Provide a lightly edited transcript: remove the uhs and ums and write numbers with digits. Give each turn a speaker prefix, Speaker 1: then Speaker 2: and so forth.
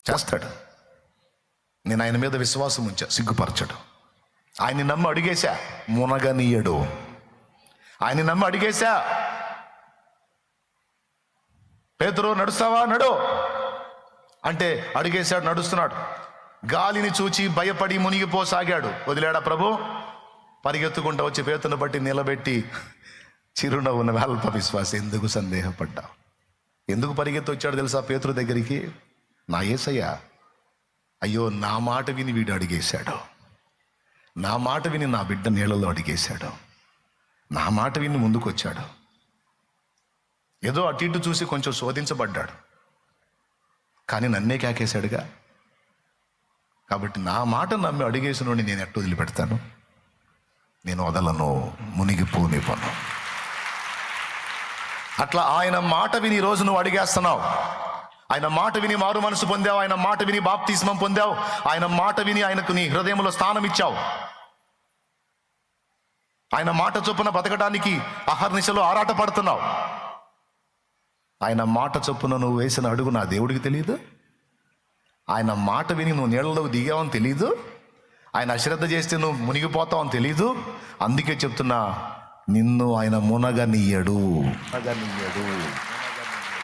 Speaker 1: చేస్తాడు. నేను ఆయన మీద విశ్వాసం ఉంచా, సిగ్గుపరచడు. ఆయన్ని నమ్మి అడిగేశా, మునగనీయడు. ఆయన్ని నమ్మి అడిగేశా, పేతురు నడుస్తావా, నడు అంటే అడిగేశాడు, నడుస్తున్నాడు. గాలిని చూచి భయపడి మునిగిపోసాగాడు. వదిలాడా ప్రభు? పరిగెత్తుకుంటూ వచ్చి పేతును బట్టి నిలబెట్టి, చిరునవ్వున అల్ప విశ్వాస, ఎందుకు సందేహపడ్డావు? ఎందుకు పరిగెత్తి వచ్చాడు తెలుసా పేతురు దగ్గరికి? నా యేసయ్య, అయ్యో నా మాట విని వీడు అడిగేశాడు, నా మాట విని నా బిడ్డ నీళ్ళలో అడిగేశాడు, నా మాట విని ముందుకు వచ్చాడు. ఏదో అటు ఇటు చూసి కొంచెం శోధించబడ్డాడు, కానీ నన్నే కేకేశాడుగా. కాబట్టి నా మాట నమ్మి అడిగేసినోడిని నేను ఎట్టు వదిలిపెడతాను? నేను వదలను, మునిగిపోనివ్వను. అట్లా ఆయన మాట విని ఈరోజు నువ్వు అడిగేస్తున్నావు. ఆయన మాట విని మారు మనసు పొందావు, ఆయన మాట విని బాప్తిస్మం పొందావు, ఆయన మాట విని ఆయనకు నీ హృదయంలో స్థానం ఇచ్చావు. ఆయన మాట చొప్పున బతకడానికి అహర్నిశలో ఆరాట పడుతున్నావు. ఆయన మాట చొప్పున నువ్వు వేసిన అడుగు నా దేవుడికి తెలియదు? ఆయన మాట విని నువ్వు నీళ్ళలోకి దిగావని తెలీదు? ఆయన అశ్రద్ధ చేస్తే నువ్వు మునిగిపోతావని తెలీదు? అందుకే చెప్తున్నా, నిన్ను ఆయన మునగనీయడు.